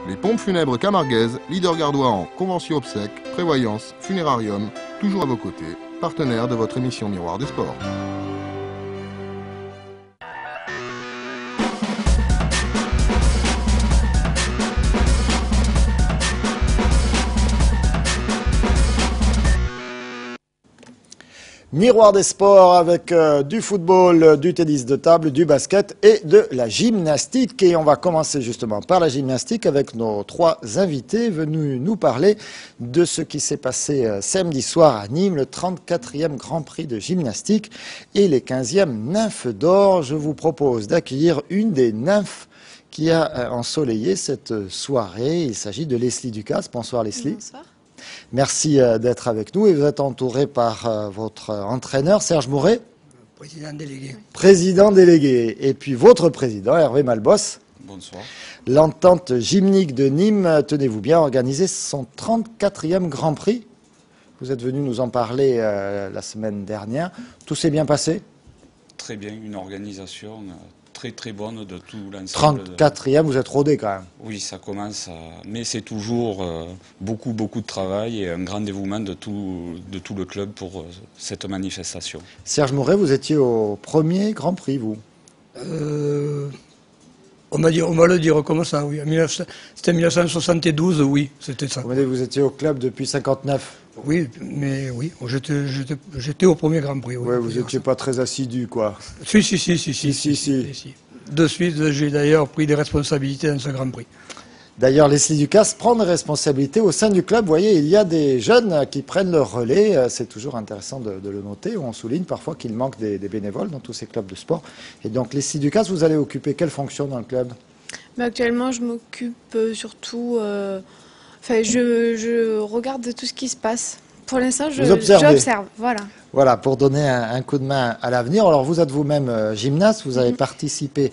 Les pompes funèbres camarguaises, leader gardois en convention obsèques, prévoyance, funérarium, toujours à vos côtés, partenaire de votre émission Miroir des Sports. Miroir des sports avec du football, du tennis de table, du basket et de la gymnastique. Et on va commencer justement par la gymnastique avec nos trois invités venus nous parler de ce qui s'est passé samedi soir à Nîmes, le 34e Grand Prix de gymnastique et les 15e Nymphes d'Or. Je vous propose d'accueillir une des nymphes qui a ensoleillé cette soirée. Il s'agit de Leslie Ducasse. Bonsoir Leslie. Bonsoir. Merci d'être avec nous et vous êtes entouré par votre entraîneur Serge Mouret. Président délégué. Président délégué. Et puis votre président Hervé Malbos. Bonsoir. L'entente gymnique de Nîmes, tenez-vous bien, a organisé son 34e Grand Prix. Vous êtes venu nous en parler la semaine dernière. Tout s'est bien passé? Très bien, une organisation très bonne de tout l'ensemble. 34e, vous êtes rodé quand même. Oui, ça commence, mais c'est toujours beaucoup de travail et un grand dévouement de tout le club pour cette manifestation. Serge Mouret, vous étiez au premier Grand Prix, vous? On va le dire comme ça, oui. C'était 1972, oui, c'était ça. Vous étiez au club depuis 59. Oui, mais oui, j'étais au premier Grand Prix. Oui, ouais, vous n'étiez pas très assidu, quoi. Si. De suite, j'ai d'ailleurs pris des responsabilités dans ce Grand Prix. D'ailleurs, Leslie Ducasse prend des responsabilités au sein du club. Vous voyez, il y a des jeunes qui prennent leur relais. C'est toujours intéressant de le noter. On souligne parfois qu'il manque des bénévoles dans tous ces clubs de sport. Et donc, Leslie Ducasse, vous allez occuper quelle fonction dans le club? Actuellement, je m'occupe surtout... je regarde tout ce qui se passe. Pour l'instant, j'observe. Voilà, pour donner un coup de main à l'avenir. Alors, vous êtes vous-même gymnaste. Vous avez participé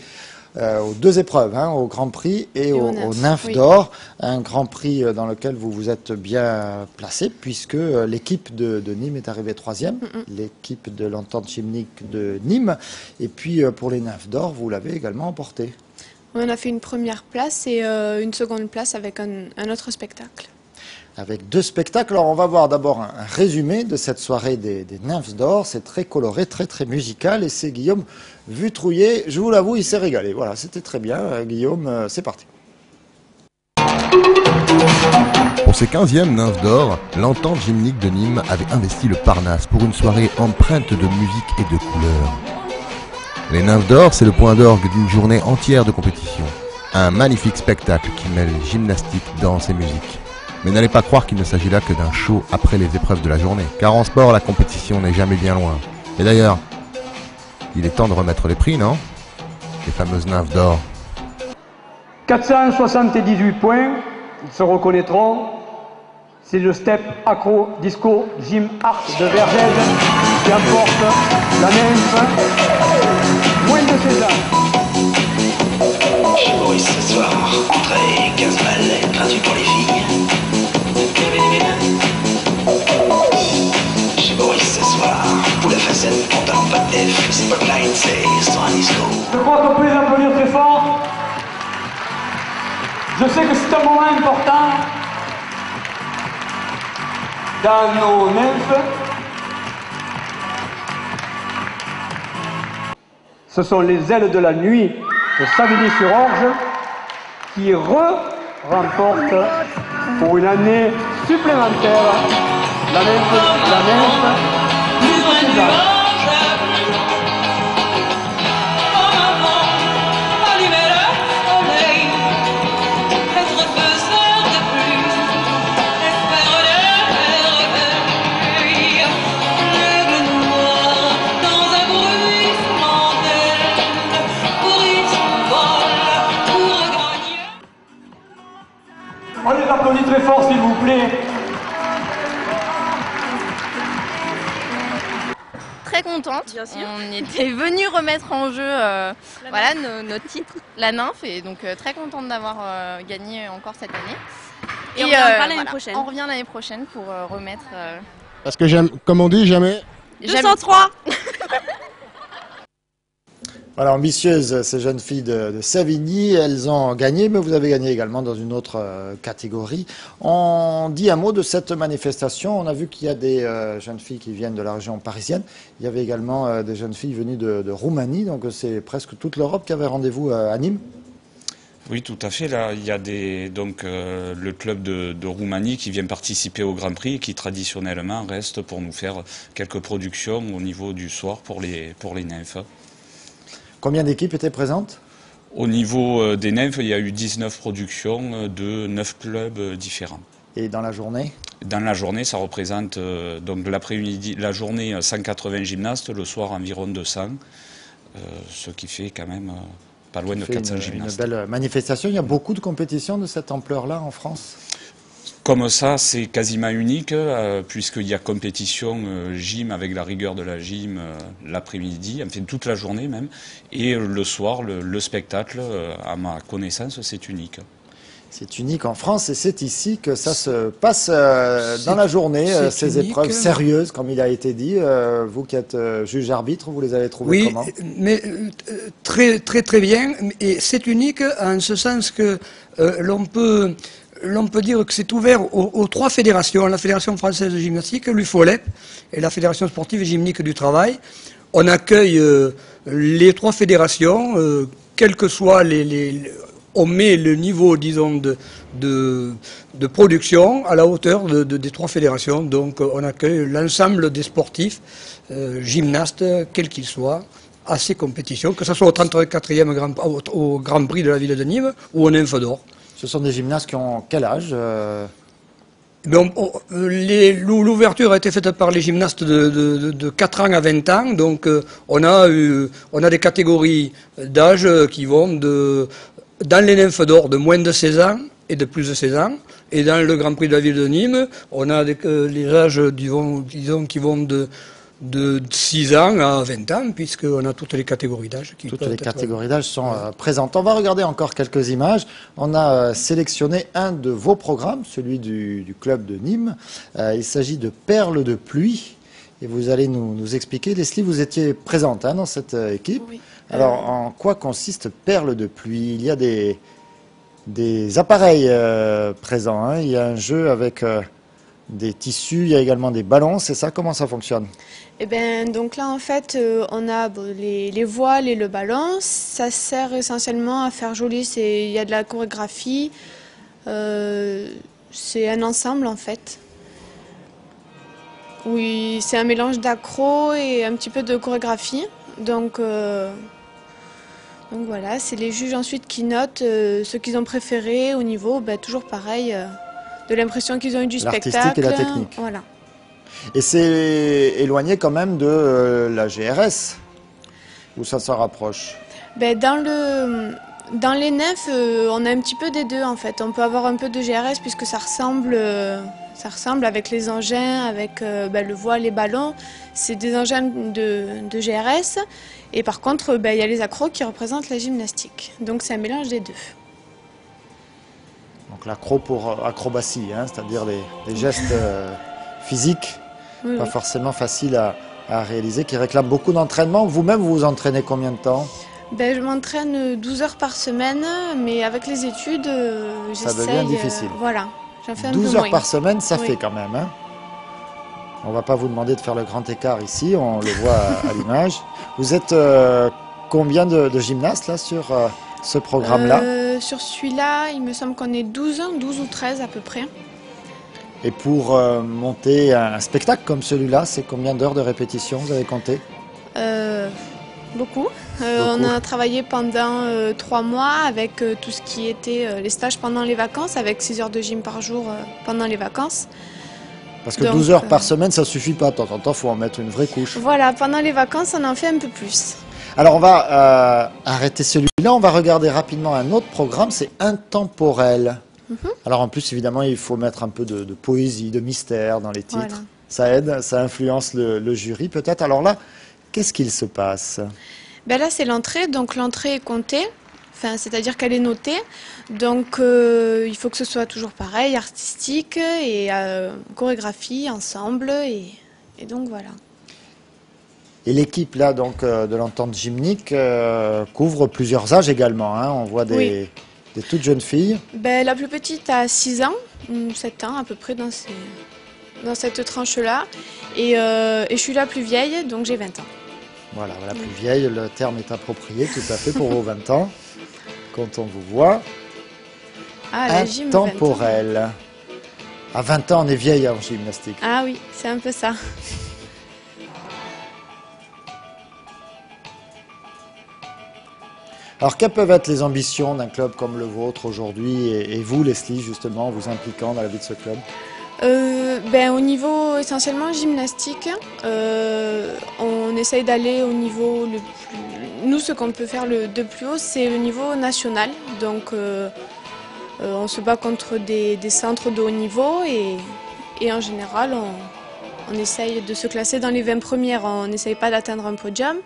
aux deux épreuves, au Grand Prix et aux Nymphes d'Or. Un Grand Prix dans lequel vous vous êtes bien placé, puisque l'équipe de Nîmes est arrivée 3e, l'équipe de l'entente gymnique de Nîmes. Et puis, pour les Nymphes d'Or, vous l'avez également emporté. On a fait une première place et une seconde place avec un autre spectacle. Avec deux spectacles. Alors on va voir d'abord un résumé de cette soirée des Nymphes d'Or. C'est très coloré, très musical. Et c'est Guillaume Vutrouillet. Je vous l'avoue, il s'est régalé. Voilà, c'était très bien. Guillaume, c'est parti. Pour ces 15e Nymphes d'Or, l'entente gymnique de Nîmes avait investi le Parnasse pour une soirée empreinte de musique et de couleurs. Les Nymphes d'Or, c'est le point d'orgue d'une journée entière de compétition. Un magnifique spectacle qui mêle gymnastique, danse et musique. Mais n'allez pas croire qu'il ne s'agit là que d'un show après les épreuves de la journée. Car en sport, la compétition n'est jamais bien loin. Et d'ailleurs, il est temps de remettre les prix, non? Les fameuses Nymphes d'Or. 478 points, ils se reconnaîtront. C'est le step acro disco gym art de Vergède qui emporte la nymphe. Moins de 16 ans. Chez Boris ce soir, entrée 15 balles, gratuit pour les filles. Chez Boris ce soir, poule à facettes, pantalon pas de F, spotlight, c'est sur un disco. Je crois qu'on peut les applaudir très fort. Je sais que c'est un moment important dans nos nymphes. Ce sont les ailes de la nuit de Savigny-sur-Orge qui remportent pour une année supplémentaire la nymphe plus de 6 ans. On les applaudit très fort, s'il vous plaît. Très contente. Bien sûr. On était venus remettre en jeu notre titre, la nymphe, et donc très contente d'avoir gagné encore cette année. Et on reviendra l'année prochaine. On revient l'année prochaine pour remettre. Parce que j'aime, comme on dit, jamais... 203. Voilà, ambitieuses, ces jeunes filles de Savigny, elles ont gagné, mais vous avez gagné également dans une autre catégorie. On dit un mot de cette manifestation. On a vu qu'il y a des jeunes filles qui viennent de la région parisienne. Il y avait également des jeunes filles venues de Roumanie, donc c'est presque toute l'Europe qui avait rendez-vous à Nîmes. Oui, tout à fait. Là, il y a le club de Roumanie qui vient participer au Grand Prix et qui traditionnellement reste pour nous faire quelques productions au niveau du soir pour les nymphes. Combien d'équipes étaient présentes? Au niveau des nymphes, il y a eu 19 productions de 9 clubs différents. Et dans la journée? Dans la journée, ça représente donc l'après-midi, la journée 180 gymnastes, le soir environ 200, ce qui fait quand même pas loin de 400 gymnastes. Une belle manifestation. Il y a beaucoup de compétitions de cette ampleur-là en France? Comme ça, c'est quasiment unique, puisqu'il y a compétition gym avec la rigueur de la gym l'après-midi, enfin toute la journée même, et le soir, le spectacle, à ma connaissance, c'est unique. C'est unique en France et c'est ici que ça se passe dans la journée, ces unique. Épreuves sérieuses, comme il a été dit. Vous qui êtes juge-arbitre, vous les avez trouvées comment? Oui, mais très bien. Et c'est unique en ce sens que l'on peut dire que c'est ouvert aux trois fédérations, la Fédération française de gymnastique, l'UFOLEP et la Fédération sportive et gymnique du travail. On accueille les trois fédérations, quel que soit on met le niveau, disons, de production à la hauteur des trois fédérations. Donc on accueille l'ensemble des sportifs, gymnastes, quels qu'ils soient, à ces compétitions, que ce soit au 34e au Grand Prix de la ville de Nîmes ou au Nymphe d'Or. Ce sont des gymnastes qui ont quel âge? L'ouverture a été faite par les gymnastes de 4 ans à 20 ans, donc on a des catégories d'âge qui vont dans les Nymphes d'Or de moins de 16 ans et de plus de 16 ans, et dans le Grand Prix de la ville de Nîmes, on a les âges disons, qui vont de 6 ans à 20 ans, puisqu'on a toutes les catégories d'âge. Toutes les catégories d'âge sont présentes. On va regarder encore quelques images. On a sélectionné un de vos programmes, celui du club de Nîmes. Il s'agit de Perles de pluie. Et vous allez nous expliquer. Leslie, vous étiez présente dans cette équipe. Oui. Alors, en quoi consiste Perles de pluie? Il y a des appareils présents. Il y a un jeu avec des tissus, il y a également des ballons. C'est ça? Comment ça fonctionne? Eh bien, donc là, en fait, on a les voiles et le ballon. Ça sert essentiellement à faire joli. Il y a de la chorégraphie. C'est un ensemble, en fait. Oui, c'est un mélange d'accro et un petit peu de chorégraphie. Donc voilà, c'est les juges ensuite qui notent ce qu'ils ont préféré au niveau, toujours pareil, de l'impression qu'ils ont eu du spectacle. L'artistique et la technique. Voilà. Et c'est éloigné quand même de la GRS, où ça se rapproche? Dans les nymphes, on a un petit peu des deux en fait. On peut avoir un peu de GRS puisque ça ressemble avec les engins, avec le voile, les ballons. C'est des engins de GRS. Et par contre, il y a les accros qui représentent la gymnastique. Donc c'est un mélange des deux. Donc l'accro pour acrobatie, c'est-à-dire des gestes physiques, oui, pas forcément faciles à réaliser, qui réclament beaucoup d'entraînement. Vous-même, vous vous entraînez combien de temps? Je m'entraîne 12 heures par semaine, mais avec les études, j'essaye... Ça devient difficile. Voilà, j'en fais un 12 peu heures moins. par semaine, ça oui. fait quand même. On ne va pas vous demander de faire le grand écart ici, on le voit à l'image. Vous êtes combien de gymnastes là, sur ce programme-là? Sur celui-là, il me semble qu'on est 12 ou 13 à peu près. Et pour monter un spectacle comme celui-là, c'est combien d'heures de répétition, vous avez compté? Beaucoup. On a travaillé pendant 3 mois avec tout ce qui était les stages pendant les vacances, avec 6 heures de gym par jour pendant les vacances. Parce que 12 heures par semaine, ça ne suffit pas. De temps en temps, il faut en mettre une vraie couche. Voilà, pendant les vacances, on en fait un peu plus. Alors, on va arrêter celui-là. On va regarder rapidement un autre programme, c'est Intemporel. Alors, en plus, évidemment, il faut mettre un peu de poésie, de mystère dans les titres. Voilà. Ça aide, ça influence le jury peut-être. Alors là, qu'est-ce qu'il se passe? Là, c'est l'entrée. Donc, l'entrée est comptée. C'est-à-dire qu'elle est notée, donc il faut que ce soit toujours pareil, artistique et chorégraphie ensemble, et donc voilà. Et l'équipe là donc de l'entente gymnique couvre plusieurs âges également. Hein. On voit des toutes jeunes filles. Ben, la plus petite a 6 ans, ou 7 ans à peu près dans cette tranche-là. Et je suis la plus vieille, donc j'ai 20 ans. Voilà, la plus vieille, le terme est approprié tout à fait pour vos 20 ans. Quand on vous voit. Ah, la gym, intemporelle. À 20 ans, on est vieille en gymnastique. Ah oui, c'est un peu ça. Alors, quelles peuvent être les ambitions d'un club comme le vôtre aujourd'hui et vous, Leslie, justement, vous impliquant dans la vie de ce club? Au niveau essentiellement gymnastique, on essaye d'aller au niveau le plus... Nous, ce qu'on peut faire de plus haut, c'est le niveau national. Donc, on se bat contre des centres de haut niveau et en général, on essaye de se classer dans les 20 premières. On n'essaye pas d'atteindre un podium.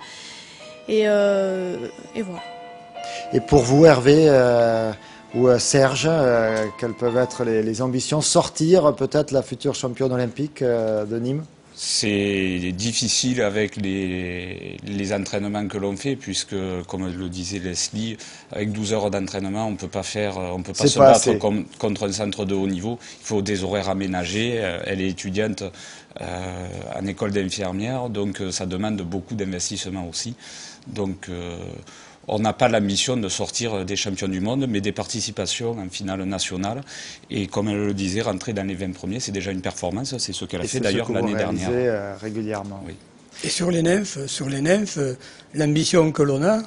Et voilà. Et pour vous, Hervé ou Serge, quelles peuvent être les ambitions? Sortir peut-être la future championne olympique de Nîmes? C'est difficile avec les entraînements que l'on fait, puisque, comme le disait Leslie, avec 12 heures d'entraînement, on ne peut pas se battre contre un centre de haut niveau. Il faut des horaires aménagés. Elle est étudiante en école d'infirmière, donc ça demande beaucoup d'investissement aussi. Donc, on n'a pas l'ambition de sortir des champions du monde, mais des participations en finale nationale. Et comme elle le disait, rentrer dans les 20 premiers, c'est déjà une performance. C'est ce qu'elle a fait d'ailleurs l'année dernière. Régulièrement. Oui. Et sur les nymphes, l'ambition que l'on a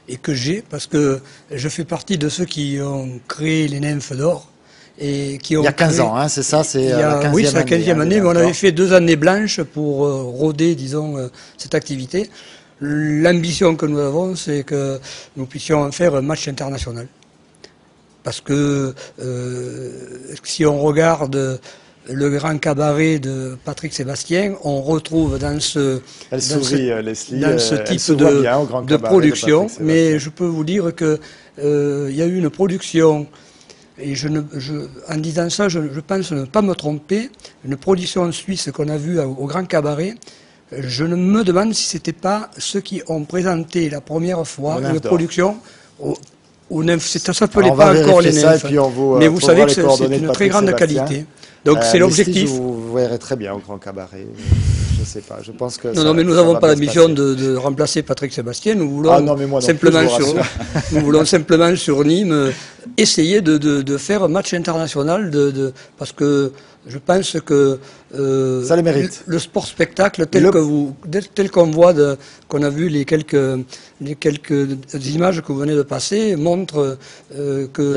et que j'ai, parce que je fais partie de ceux qui ont créé les nymphes d'or. Et qui ont il y a 15 ans, hein, c'est ça, c'est la 15e année. Oui, c'est la 15e année, mais on avait fait 2 années blanches pour roder, disons, cette activité. L'ambition que nous avons, c'est que nous puissions faire un match international. Parce que si on regarde le grand cabaret de Patrick Sébastien, on retrouve dans ce type de production. Mais je peux vous dire que il y a eu une production, et en disant ça, je pense ne pas me tromper, une production suisse qu'on a vue au grand cabaret. Je me demande si c'était pas ceux qui ont présenté la première fois une production aux nymphes. Ça s'appelait pas encore les nymphes. Mais vous savez que c'est une très grande qualité. Donc c'est l'objectif. Vous verrez très bien au grand cabaret. Je sais pas. Je pense que non, mais nous n'avons pas la mission de remplacer Patrick Sébastien. Nous voulons simplement sur Nîmes essayer de faire un match international parce que je pense que ça les mérite. Le sport spectacle tel qu'on voit qu'on a vu les quelques images que vous venez de passer montre que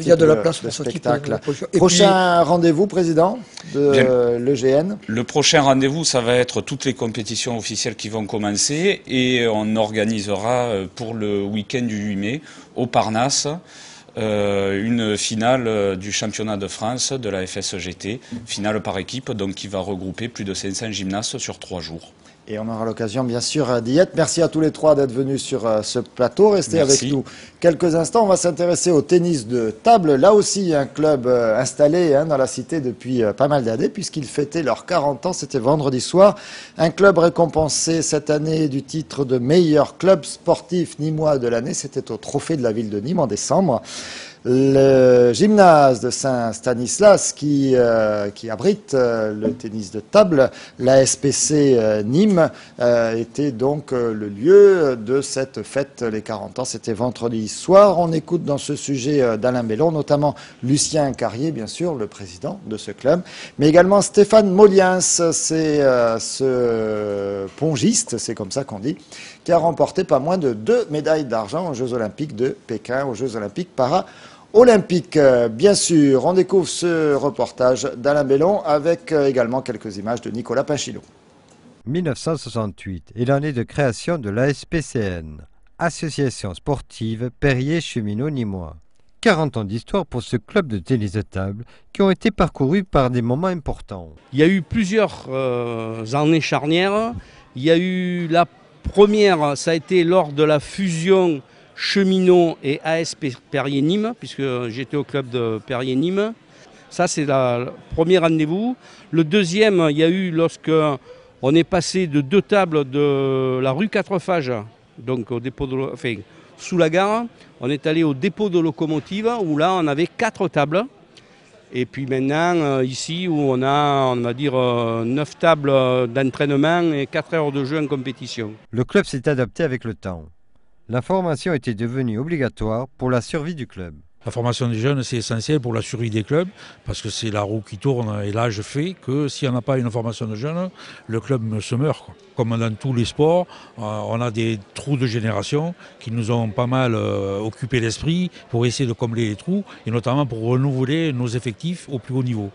il y a de la place pour ce spectacle. Prochain rendez-vous, président de l'EGN. Le prochain rendez-vous, ça va être toutes les compétitions officielles qui vont commencer et on organisera pour le week-end du 8 mai au Parnasse une finale du championnat de France de la FSGT, finale par équipe, donc qui va regrouper plus de 500 gymnastes sur 3 jours. Et on aura l'occasion, bien sûr, d'y être. Merci à tous les trois d'être venus sur ce plateau. Restez avec nous quelques instants. On va s'intéresser au tennis de table. Là aussi, un club installé dans la cité depuis pas mal d'années, puisqu'ils fêtaient leurs 40 ans. C'était vendredi soir. Un club récompensé cette année du titre de meilleur club sportif nîmois de l'année. C'était au Trophée de la ville de Nîmes en décembre. Le gymnase de Saint-Stanislas qui abrite le tennis de table, la SPC Nîmes, était donc le lieu de cette fête, les 40 ans. C'était vendredi soir. On écoute dans ce sujet d'Alain Bellon, notamment Lucien Carrier, bien sûr, le président de ce club, mais également Stéphane Moliens, c'est ce pongiste, c'est comme ça qu'on dit, qui a remporté pas moins de 2 médailles d'argent aux Jeux Olympiques de Pékin, aux Jeux Olympiques para-olympiques. Bien sûr, on découvre ce reportage d'Alain Bellon avec également quelques images de Nicolas Pinchillo. 1968 est l'année de création de l'ASPCN, Association sportive Perrier-Cheminot-Nîmois. 40 ans d'histoire pour ce club de tennis de table qui ont été parcourus par des moments importants. Il y a eu plusieurs années charnières. Il y a eu la première, ça a été lors de la fusion Cheminot et ASP Perrier-Nîmes, puisque j'étais au club de Perrier-Nîmes. Ça, c'est le premier rendez-vous. Le deuxième, il y a eu lorsque On est passé de 2 tables de la rue 4 Fages, donc au dépôt sous la gare. On est allé au dépôt de locomotive où là on avait 4 tables. Et puis maintenant, ici où on va dire 9 tables d'entraînement et 4 heures de jeu en compétition. Le club s'est adapté avec le temps. La formation était devenue obligatoire pour la survie du club. La formation des jeunes, c'est essentiel pour la survie des clubs, parce que c'est la roue qui tourne et l'âge fait que si on n'a pas une formation de jeunes, le club se meurt. Comme dans tous les sports, on a des trous de génération qui nous ont pas mal occupé l'esprit pour essayer de combler les trous, et notamment pour renouveler nos effectifs au plus haut niveau.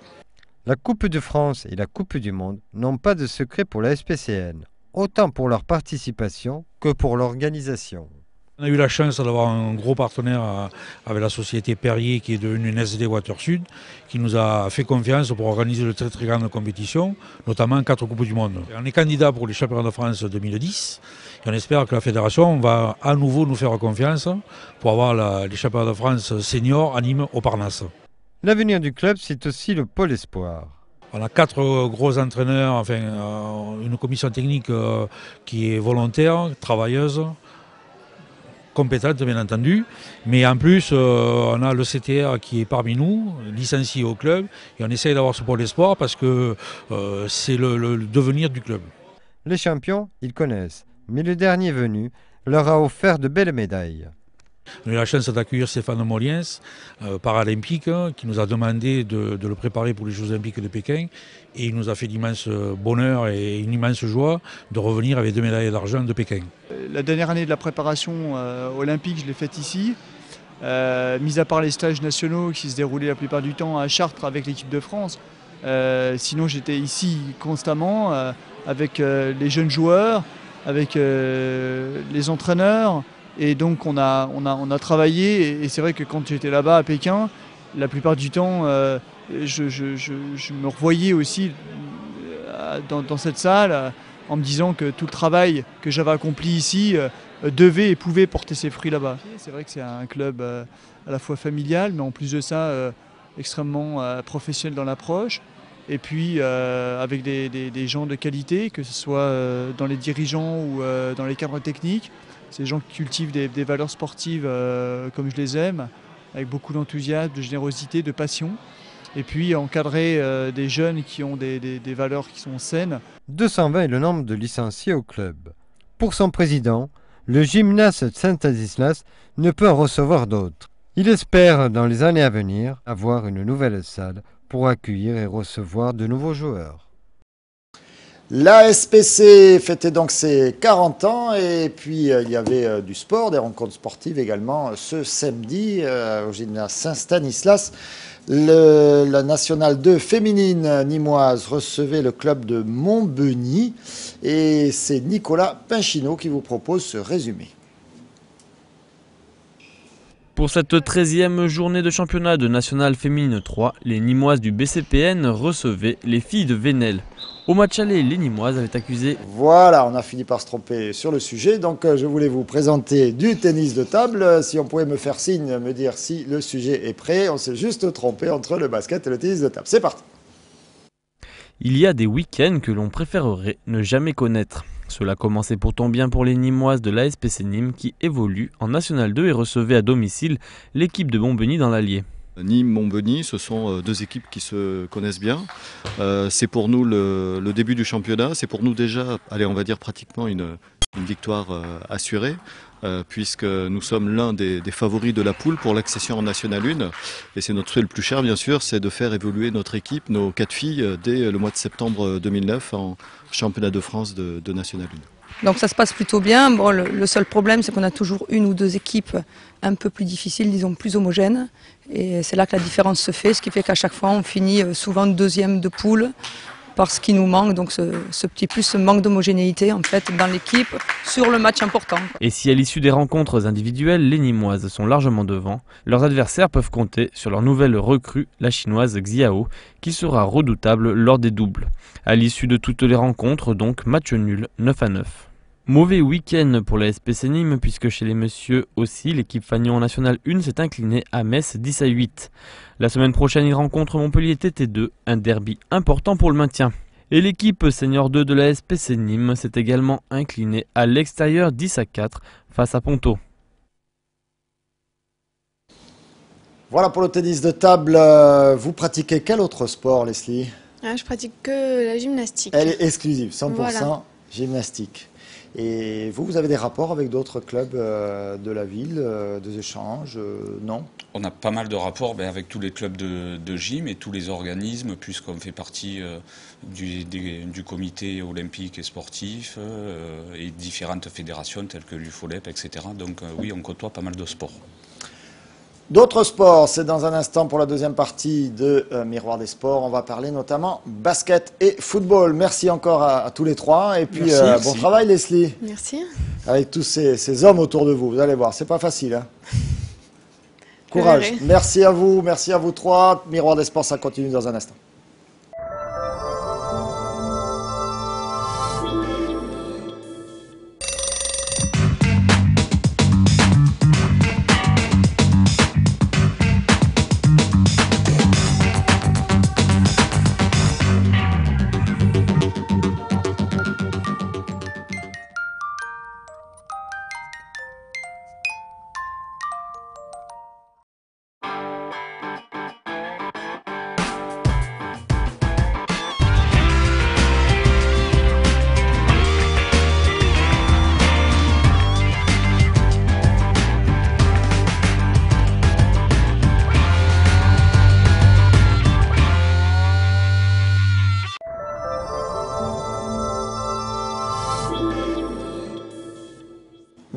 La Coupe de France et la Coupe du Monde n'ont pas de secret pour la SPCN, autant pour leur participation que pour l'organisation. On a eu la chance d'avoir un gros partenaire avec la société Perrier qui est devenue une SD Water Sud, qui nous a fait confiance pour organiser de très très grandes compétitions, notamment 4 Coupes du Monde. On est candidat pour les championnats de France 2010 et on espère que la fédération va à nouveau nous faire confiance pour avoir les championnats de France seniors à Nîmes au Parnasse. L'avenir du club, c'est aussi le pôle espoir. On a 4 gros entraîneurs, enfin une commission technique qui est volontaire, travailleuse, compétente bien entendu, mais en plus on a le CTR qui est parmi nous, licencié au club, et on essaye d'avoir ce pôle espoir parce que c'est le devenir du club. Les champions, ils connaissent, mais le dernier venu leur a offert de belles médailles. On a eu la chance d'accueillir Stéphane Moliens, paralympique, qui nous a demandé de le préparer pour les Jeux Olympiques de Pékin, et il nous a fait l'immense bonheur et une immense joie de revenir avec 2 médailles d'argent de Pékin. La dernière année de la préparation olympique, je l'ai faite ici, mis à part les stages nationaux qui se déroulaient la plupart du temps à Chartres avec l'équipe de France. Sinon j'étais ici constamment avec les jeunes joueurs, avec les entraîneurs. Et donc on a travaillé, et c'est vrai que quand j'étais là-bas à Pékin, la plupart du temps, je me revoyais aussi dans cette salle en me disant que tout le travail que j'avais accompli ici devait et pouvait porter ses fruits là-bas. C'est vrai que c'est un club à la fois familial, mais en plus de ça, extrêmement professionnel dans l'approche. Et puis avec des gens de qualité, que ce soit dans les dirigeants ou dans les cadres techniques. C'est des gens qui cultivent des valeurs sportives comme je les aime, avec beaucoup d'enthousiasme, de générosité, de passion. Et puis encadrer des jeunes qui ont des valeurs qui sont saines. 220 est le nombre de licenciés au club. Pour son président, le gymnase Saint-Stanislas ne peut en recevoir d'autres. Il espère dans les années à venir avoir une nouvelle salle pour accueillir et recevoir de nouveaux joueurs. La SPC fêtait donc ses 40 ans, et puis il y avait du sport, des rencontres sportives également ce samedi au gymnase Saint-Stanislas. La nationale 2 féminine nîmoise recevait le club de Montbeugny, et c'est Nicolas Pinchino qui vous propose ce résumé. Pour cette 13e journée de championnat de Nationale Féminine 3, les Nîmoises du BCPN recevaient les filles de Venelle. Au match aller, les Nîmoises avaient accusé... Voilà, on a fini par se tromper sur le sujet, donc je voulais vous présenter du tennis de table. Si on pouvait me faire signe, me dire si le sujet est prêt, on s'est juste trompé entre le basket et le tennis de table. C'est parti. Il y a des week-ends que l'on préférerait ne jamais connaître. Cela commençait pourtant bien pour les Nîmoises de l'ASPC Nîmes qui évoluent en National 2 et recevaient à domicile l'équipe de Montbeugny dans l'Allier. Nîmes-Montbeugny, ce sont 2 équipes qui se connaissent bien. C'est pour nous le début du championnat. C'est pour nous déjà, allez, on va dire pratiquement une victoire assurée, puisque nous sommes l'un des favoris de la poule pour l'accession en National 1. Et c'est notre souhait le plus cher, bien sûr, c'est de faire évoluer notre équipe, nos 4 filles, dès le mois de septembre 2009 en championnat de France de National 1. Donc ça se passe plutôt bien. Bon, le seul problème, c'est qu'on a toujours 1 ou 2 équipes un peu plus difficiles, disons plus homogènes. Et c'est là que la différence se fait, ce qui fait qu'à chaque fois, on finit souvent 2e de poule, parce qu'il nous manque donc ce petit plus, ce manque d'homogénéité en fait dans l'équipe sur le match important. Et si à l'issue des rencontres individuelles, les Nîmoises sont largement devant, leurs adversaires peuvent compter sur leur nouvelle recrue, la chinoise Xiao, qui sera redoutable lors des doubles. À l'issue de toutes les rencontres, donc match nul 9-9. Mauvais week-end pour la SPC Nîmes, puisque chez les messieurs aussi, l'équipe Fagnon en National 1 s'est inclinée à Metz 10-8. La semaine prochaine, ils rencontrent Montpellier TT2, un derby important pour le maintien. Et l'équipe senior 2 de la SPC Nîmes s'est également inclinée à l'extérieur 10-4 face à Ponto. Voilà pour le tennis de table. Vous pratiquez quel autre sport, Leslie? Je pratique que la gymnastique. Elle est exclusive, 100% Voilà. gymnastique. Et vous avez des rapports avec d'autres clubs de la ville, des échanges, non? On a pas mal de rapports avec tous les clubs de gym et tous les organismes, puisqu'on fait partie du comité olympique et sportif et différentes fédérations telles que l'UFOLEP, etc. Donc oui, on côtoie pas mal de sports. D'autres sports, c'est dans un instant pour la deuxième partie de Miroir des sports. On va parler notamment basket et football. Merci encore à tous les trois. Et puis bon travail, Leslie. Merci. Avec tous ces hommes autour de vous. Vous allez voir, c'est pas facile. Hein. Courage. Merci à vous trois. Miroir des sports, ça continue dans un instant.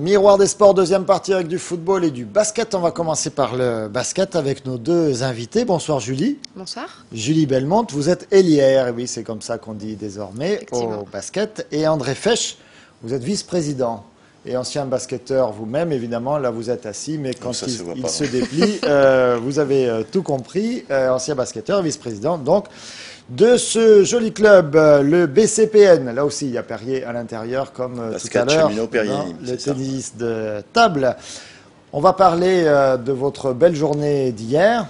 Miroir des sports, deuxième partie avec du football et du basket. On va commencer par le basket avec nos deux invités. Bonsoir Julie. Bonsoir. Julie Belmonte, vous êtes ailière, oui c'est comme ça qu'on dit désormais au basket. Et André Fesch, vous êtes vice-président et ancien basketteur vous-même, évidemment, là vous êtes assis, mais quand il se déplie, vous avez tout compris, ancien basketteur, vice-président, donc de ce joli club, le BCPN. Là aussi, il y a Perrier à l'intérieur, comme tout à l'heure, le tennis de table. On va parler de votre belle journée d'hier,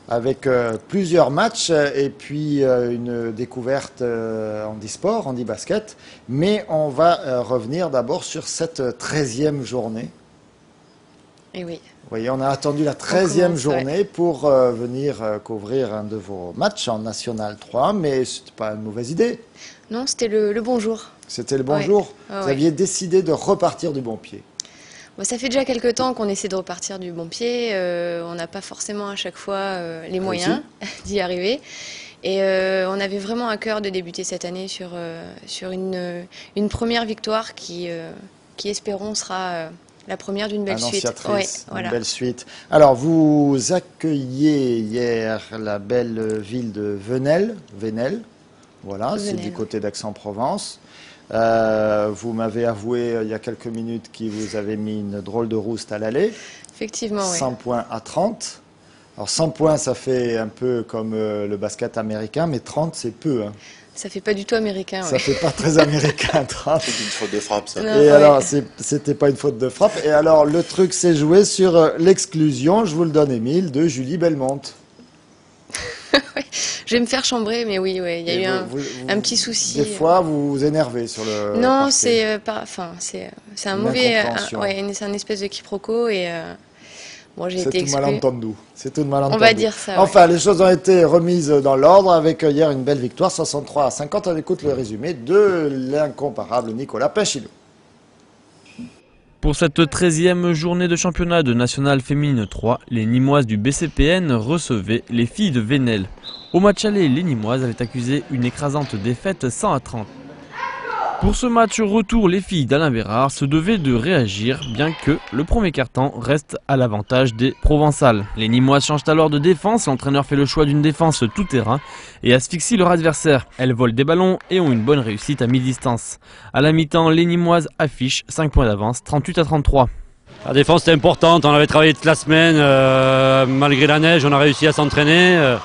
avec plusieurs matchs et puis une découverte en e-sport, en e-basket. Mais on va revenir d'abord sur cette 13e journée. Et oui. Vous voyez, on a attendu la 13e journée pour venir couvrir un de vos matchs en National 3, mais ce n'était pas une mauvaise idée. Non, c'était le bon jour. C'était le bon jour. Vous aviez décidé de repartir du bon pied. Bon, ça fait déjà quelques temps qu'on essaie de repartir du bon pied. On n'a pas forcément à chaque fois les moyens d'y arriver. Et on avait vraiment à cœur de débuter cette année sur une première victoire qui espérons, sera... la première d'une belle suite. Une belle suite. Alors, vous accueilliez hier la belle ville de Venelle. Voilà, c'est du côté d'Aix-en-Provence. Vous m'avez avoué il y a quelques minutes que vous avez mis une drôle de rouste à l'aller. Effectivement, 100 points à 30. Alors 100 points, ça fait un peu comme le basket américain, mais 30, c'est peu. Hein. Ça fait pas du tout américain. Ça fait pas très américain, 30. C'est une faute de frappe, ça. Et alors, c'était pas une faute de frappe. Et alors, le truc s'est joué sur l'exclusion, je vous le donne, Émile, de Julie Belmonte. Je vais me faire chambrer, mais oui, il y a eu un petit souci. Des fois, vous vous énervez sur le. Non, c'est un mauvais. C'est un espèce de quiproquo et. Bon, j'ai été exclue. C'est tout malentendu. On va dire ça. Enfin, les choses ont été remises dans l'ordre avec hier une belle victoire, 63-50. On écoute le résumé de l'incomparable Nicolas Pinchilou. Pour cette 13e journée de championnat de National Féminine 3, les Nîmoises du BCPN recevaient les filles de Venelle. Au match aller, les Nîmoises avaient accusé une écrasante défaite 100-30. Pour ce match retour, les filles d'Alain Bérard se devaient de réagir, bien que le premier quart-temps reste à l'avantage des Provençales. Les Nîmoises changent alors de défense, l'entraîneur fait le choix d'une défense tout-terrain et asphyxie leur adversaire. Elles volent des ballons et ont une bonne réussite à mi-distance. À la mi-temps, les Nîmoises affichent 5 points d'avance, 38-33. La défense était importante, on avait travaillé toute la semaine, malgré la neige, on a réussi à s'entraîner.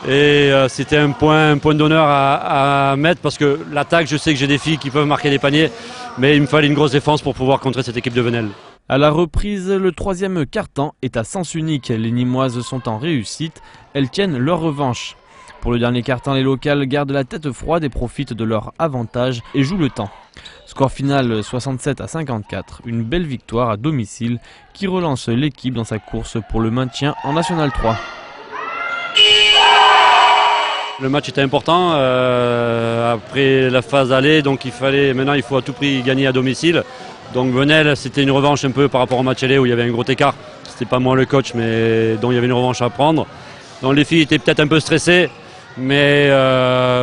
Et c'était un point d'honneur à mettre parce que l'attaque, je sais que j'ai des filles qui peuvent marquer des paniers, mais il me fallait une grosse défense pour pouvoir contrer cette équipe de Venelle. À la reprise, le troisième quart-temps est à sens unique. Les Nîmoises sont en réussite, elles tiennent leur revanche. Pour le dernier quart-temps, les locales gardent la tête froide et profitent de leur avantage et jouent le temps. Score final 67-54, une belle victoire à domicile qui relance l'équipe dans sa course pour le maintien en National 3. Le match était important après la phase aller, donc maintenant il faut à tout prix gagner à domicile. Donc Venelle, c'était une revanche un peu par rapport au match aller où il y avait un gros écart. C'était pas moi le coach, mais donc il y avait une revanche à prendre. Donc les filles étaient peut-être un peu stressées, mais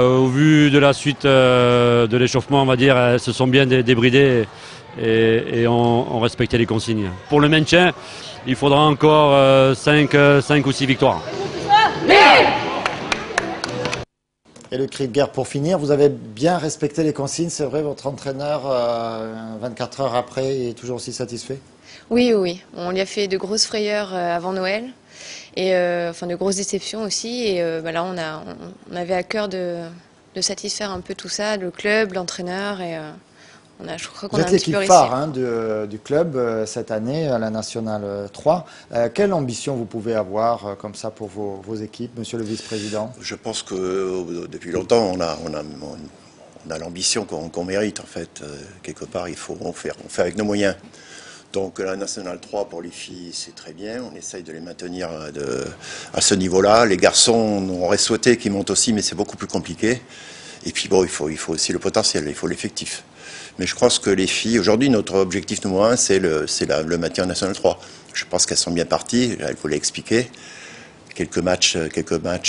au vu de la suite de l'échauffement, on va dire, elles se sont bien débridées et ont respecté les consignes. Pour le maintien, il faudra encore 5 ou 6 victoires. Et le cri de guerre pour finir, vous avez bien respecté les consignes, c'est vrai, votre entraîneur, 24 heures après, est toujours aussi satisfait? Oui, oui, on lui a fait de grosses frayeurs avant Noël, et enfin de grosses déceptions aussi, et là on avait à cœur de satisfaire un peu tout ça, le club, l'entraîneur, et je crois qu'on a un petit peu réussi. Vous êtes l'équipe phare du club cette année à la Nationale 3. Quelle ambition vous pouvez avoir comme ça pour vos équipes, monsieur le vice-président? Je pense que depuis longtemps, on a l'ambition qu'on mérite en fait. Quelque part, on fait avec nos moyens. Donc la Nationale 3 pour les filles, c'est très bien. On essaye de les maintenir à ce niveau-là. Les garçons, on aurait souhaité qu'ils montent aussi, mais c'est beaucoup plus compliqué. Et puis bon, il faut aussi le potentiel, il faut l'effectif. Mais je pense que les filles, aujourd'hui, notre objectif numéro 1, c'est le maintien en National 3. Je pense qu'elles sont bien parties, il faut l'expliquer. Quelques matchs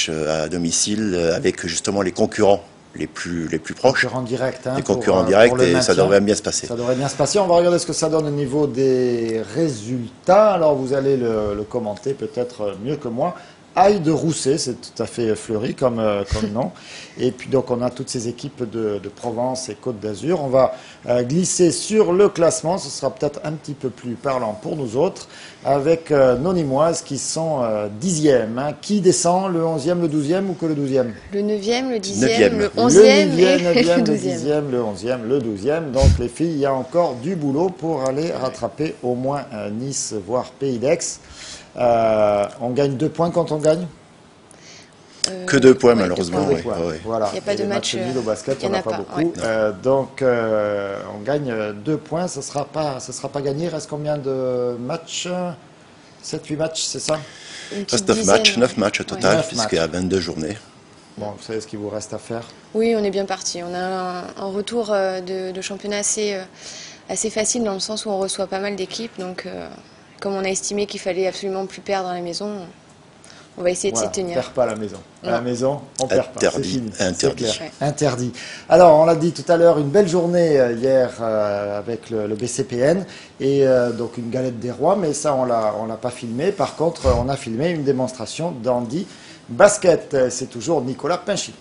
à domicile avec justement les concurrents les plus proches. Concurrents directs. Les concurrents directs, et ça devrait bien se passer. Ça devrait bien se passer. On va regarder ce que ça donne au niveau des résultats. Alors vous allez le commenter peut-être mieux que moi. Aille de Rousset, c'est tout à fait fleuri comme nom. Et puis donc on a toutes ces équipes de Provence et Côte d'Azur. On va glisser sur le classement, ce sera peut-être un petit peu plus parlant pour nous autres, avec nos Nîmoises qui sont 10e. Qui descend, le 11e, le 12e ou que le 12e? Le 9e, le 10e, le 11e et le 12e. Le 10e, le 11e, le 12e. Donc les filles, il y a encore du boulot pour aller rattraper au moins Nice, voire Pays d'Aix. On gagne 2 points quand on gagne? Que 2 points malheureusement. Oui. Voilà. Il n'y a pas de match nul au basket, il n'y en a pas beaucoup. Ouais. Donc on gagne 2 points, ce ne sera pas gagné. Il reste combien de matchs? 7-8 matchs, c'est ça? Il reste 9 matchs au total, puisqu'il y a 22 journées. Bon, vous savez ce qu'il vous reste à faire? Oui, on est bien parti. On a un retour de championnat assez facile dans le sens où on reçoit pas mal d'équipes. Donc comme on a estimé qu'il fallait absolument plus perdre à la maison, on va essayer de s'y tenir. On ne perd pas à la maison. À la maison, on ne perd pas. C'est fini. Interdit. Interdit. Alors, on l'a dit tout à l'heure, une belle journée hier avec le BCPN et donc une galette des rois, mais ça, on l'a pas filmé. Par contre, on a filmé une démonstration d'handi basket. C'est toujours Nicolas Pinchy.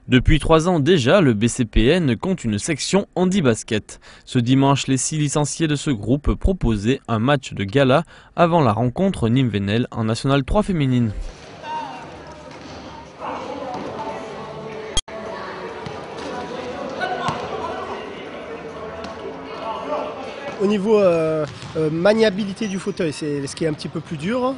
Depuis 3 ans déjà, le BCPN compte une section handi-basket. Ce dimanche, les 6 licenciés de ce groupe proposaient un match de gala avant la rencontre Nîmes-Venelle en National 3 féminine. Au niveau maniabilité du fauteuil, c'est ce qui est un petit peu plus dur.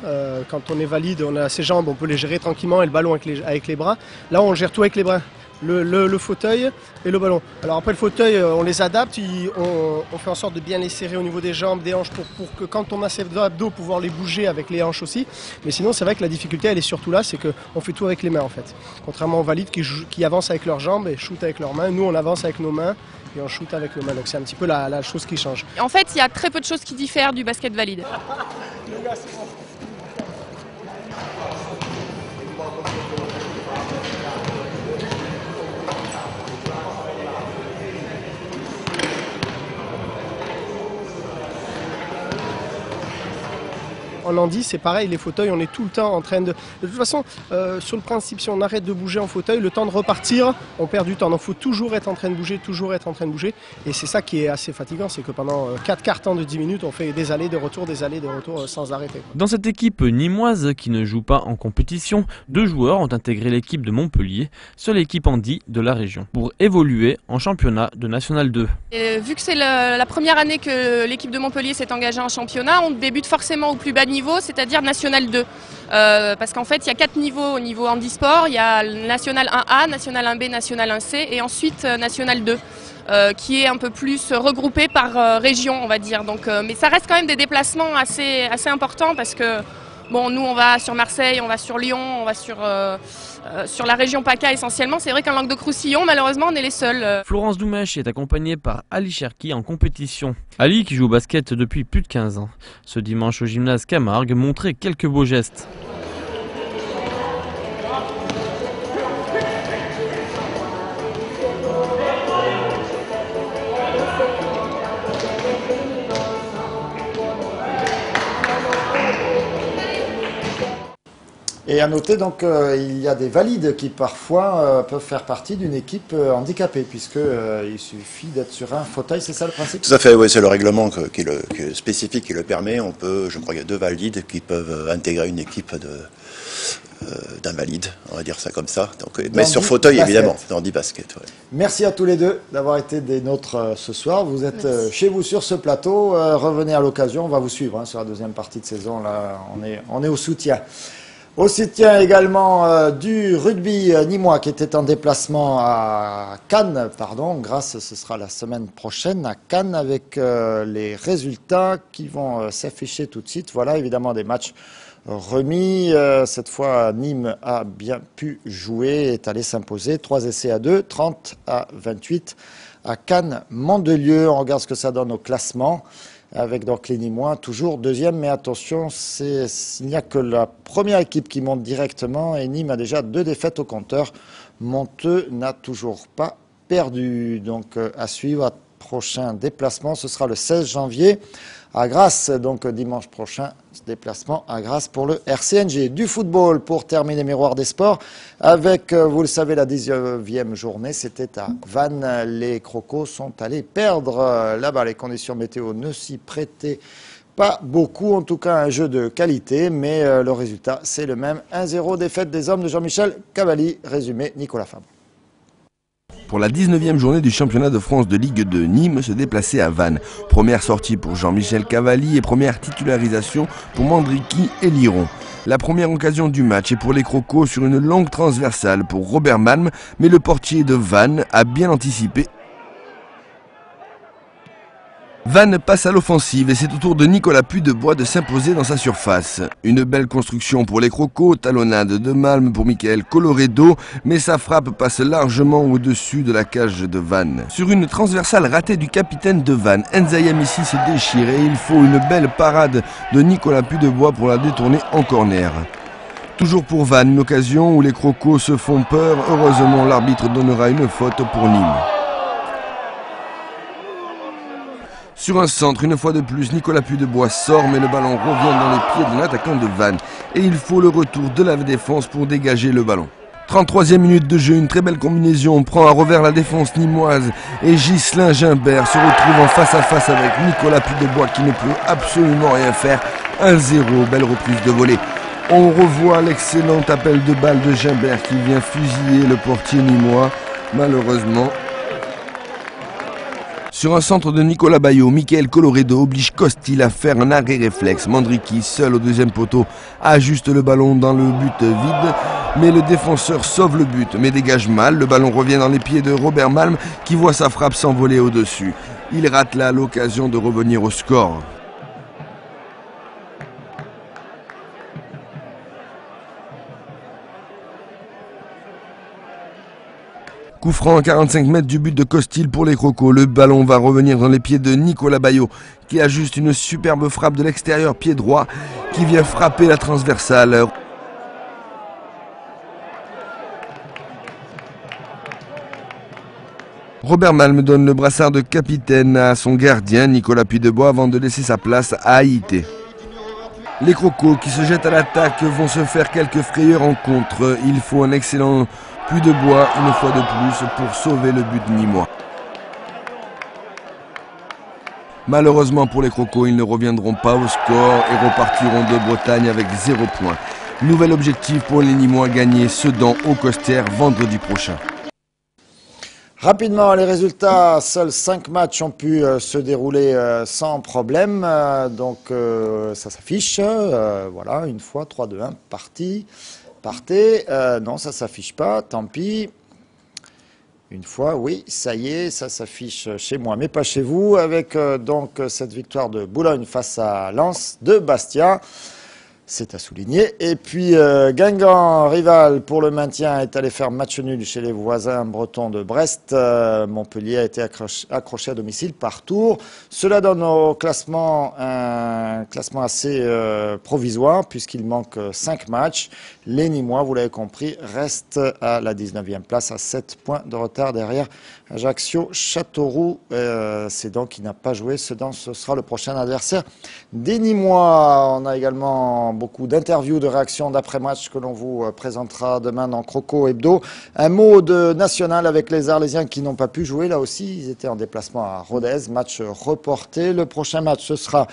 Quand on est valide, on a ses jambes, on peut les gérer tranquillement et le ballon avec les bras. Là, on gère tout avec les bras. Le fauteuil et le ballon. Alors après le fauteuil, on les adapte, on fait en sorte de bien les serrer au niveau des jambes, des hanches pour que quand on a ses abdos, pouvoir les bouger avec les hanches aussi. Mais sinon c'est vrai que la difficulté elle est surtout là, c'est qu'on fait tout avec les mains en fait. Contrairement aux valides qui avancent avec leurs jambes et shootent avec leurs mains, nous on avance avec nos mains et on shoot avec nos mains. Donc c'est un petit peu la chose qui change. En fait il y a très peu de choses qui diffèrent du basket valide. En handi, c'est pareil, les fauteuils, on est tout le temps en train de... De toute façon, sur le principe, si on arrête de bouger en fauteuil, le temps de repartir, on perd du temps. Donc il faut toujours être en train de bouger, toujours être en train de bouger. Et c'est ça qui est assez fatigant, c'est que pendant 4 quarts temps de 10 minutes, on fait des allers, des retours sans arrêter. Dans cette équipe nîmoise qui ne joue pas en compétition, 2 joueurs ont intégré l'équipe de Montpellier, seule équipe handi de la région, pour évoluer en championnat de National 2. Et vu que c'est la première année que l'équipe de Montpellier s'est engagée en championnat, on débute forcément au plus bas niveau. niveau, c'est-à-dire National 2. Parce qu'en fait, il y a 4 niveaux au niveau handisport. Il y a National 1A, National 1B, National 1C et ensuite National 2. Qui est un peu plus regroupé par région, on va dire. Donc, mais ça reste quand même des déplacements assez importants parce que bon, nous on va sur Marseille, on va sur Lyon, on va sur la région PACA essentiellement. C'est vrai qu'en Languedoc-Roussillon, malheureusement, on est les seuls. Florence Doumèche est accompagnée par Ali Cherki en compétition. Ali, qui joue au basket depuis plus de 15 ans, ce dimanche au gymnase Camargue, montrait quelques beaux gestes. Et à noter donc il y a des valides qui parfois peuvent faire partie d'une équipe handicapée puisque il suffit d'être sur un fauteuil, c'est ça le principe? Tout à fait, oui, c'est le règlement qui est spécifique qui le permet. On peut, je crois qu'il y a 2 valides qui peuvent intégrer une équipe d'invalides, on va dire ça comme ça. Donc, mais sur fauteuil évidemment, dans 10 baskets. Ouais. Merci à tous les deux d'avoir été des nôtres ce soir. Vous êtes chez vous sur ce plateau. Revenez à l'occasion, on va vous suivre sur la deuxième partie de saison. Là, on est au soutien. Au soutien également du rugby nîmois qui était en déplacement à Cannes, ce sera la semaine prochaine à Cannes avec les résultats qui vont s'afficher tout de suite. Voilà évidemment des matchs remis. Cette fois, Nîmes a bien pu jouer, est allé s'imposer 3 essais à 2, 30-28 à Cannes-Mandelieu. On regarde ce que ça donne au classement. Avec donc les Nîmois, toujours deuxième, mais attention, il n'y a que la première équipe qui monte directement et Nîmes a déjà 2 défaites au compteur. Monteux n'a toujours pas perdu. Donc à suivre, prochain déplacement, ce sera le 16 janvier à Grasse, donc dimanche prochain, déplacement à Grasse pour le RCNG. Du football pour terminer Miroir des sports avec, vous le savez, la 19e journée, c'était à Vannes. Les Crocos sont allés perdre là-bas. Les conditions météo ne s'y prêtaient pas beaucoup, en tout cas un jeu de qualité, mais le résultat c'est le même. 1-0 défaite des hommes de Jean-Michel Cavalli. Résumé Nicolas Fabre. Pour la 19e journée du championnat de France de Ligue 2, Nîmes se déplaçait à Vannes. Première sortie pour Jean-Michel Cavalli et première titularisation pour Mandriki et Liron. La première occasion du match est pour les Crocos sur une longue transversale pour Robert Malm, mais le portier de Vannes a bien anticipé. Vannes passe à l'offensive et c'est au tour de Nicolas Pudebois de s'imposer dans sa surface. Une belle construction pour les Crocos, talonnade de Malm pour Michael Coloredo, mais sa frappe passe largement au-dessus de la cage de Vannes. Sur une transversale ratée du capitaine de Vannes, Nzaya Missi se déchire et il faut une belle parade de Nicolas Pudebois pour la détourner en corner. Toujours pour Vannes, une occasion où les Crocos se font peur. Heureusement, l'arbitre donnera une faute pour Nîmes. Sur un centre, une fois de plus, Nicolas Pudebois sort, mais le ballon revient dans les pieds de l'attaquant de Vannes. Et il faut le retour de la défense pour dégager le ballon. 33e minute de jeu, une très belle combinaison, prend à revers la défense nîmoise. Et Ghislain Gimbert se retrouve en face à face avec Nicolas Pudebois qui ne peut absolument rien faire. 1-0, belle reprise de volée. On revoit l'excellent appel de balle de Gimbert qui vient fusiller le portier nîmois. Malheureusement... Sur un centre de Nicolas Bayo, Michael Coloredo oblige Costil à faire un arrêt réflexe. Mandriki, seul au deuxième poteau, ajuste le ballon dans le but vide. Mais le défenseur sauve le but, mais dégage mal. Le ballon revient dans les pieds de Robert Malm qui voit sa frappe s'envoler au-dessus. Il rate là l'occasion de revenir au score. Coup franc à 45 mètres du but de Costil pour les Crocos. Le ballon va revenir dans les pieds de Nicolas Bayo qui ajuste une superbe frappe de l'extérieur pied droit qui vient frapper la transversale. Robert Malm donne le brassard de capitaine à son gardien Nicolas Pudebois avant de laisser sa place à Haïté. Les Crocos qui se jettent à l'attaque vont se faire quelques frayeurs en contre. Il faut un excellent Pudebois une fois de plus pour sauver le but nîmois. Malheureusement pour les Crocos, ils ne reviendront pas au score et repartiront de Bretagne avec 0 point. Nouvel objectif pour les Nîmois, gagner Sedan au Coster vendredi prochain. Rapidement, les résultats, seuls 5 matchs ont pu se dérouler sans problème. Ça s'affiche. Voilà, une fois, 3, 2, 1, parti. Partez. Non, ça s'affiche pas, tant pis. Une fois, oui, ça y est, ça s'affiche chez moi, mais pas chez vous, avec donc cette victoire de Boulogne face à Lens de Bastia. C'est à souligner. Et puis Guingamp, rival pour le maintien, est allé faire match nul chez les voisins bretons de Brest. Montpellier a été accroché à domicile par Tours. Cela donne au classement un classement assez provisoire puisqu'il manque 5 matchs. Les Nîmois, vous l'avez compris, restent à la 19e place à 7 points de retard derrière Ajaccio Châteauroux. C'est donc qui n'a pas joué. Ce sera le prochain adversaire des Nîmois. On a également beaucoup d'interviews, de réactions d'après-match que l'on vous présentera demain dans Croco Hebdo. Un mot de national avec les Arlésiens qui n'ont pas pu jouer. Là aussi, ils étaient en déplacement à Rodez. Match reporté. Le prochain match, ce sera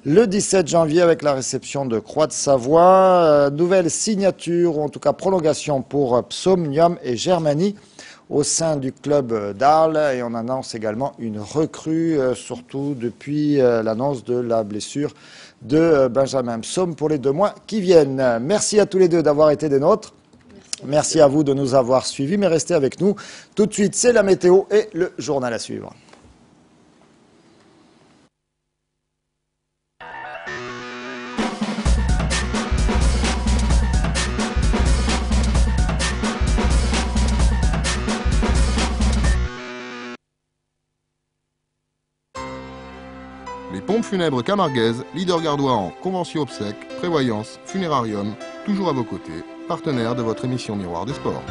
le 17 janvier avec la réception de Croix de Savoie. Nouvelle signature, ou en tout cas prolongation pour Psaume et Germanie au sein du club d'Arles. Et on annonce également une recrue, surtout depuis l'annonce de la blessure de Benjamin Psaume pour les 2 mois qui viennent. Merci à tous les deux d'avoir été des nôtres. Merci à vous de nous avoir suivis, mais restez avec nous. Tout de suite, c'est la météo et le journal à suivre. Les pompes funèbres camarguaises, leader gardois en convention obsèques, prévoyance, funérarium, toujours à vos côtés, partenaire de votre émission Miroir des Sports.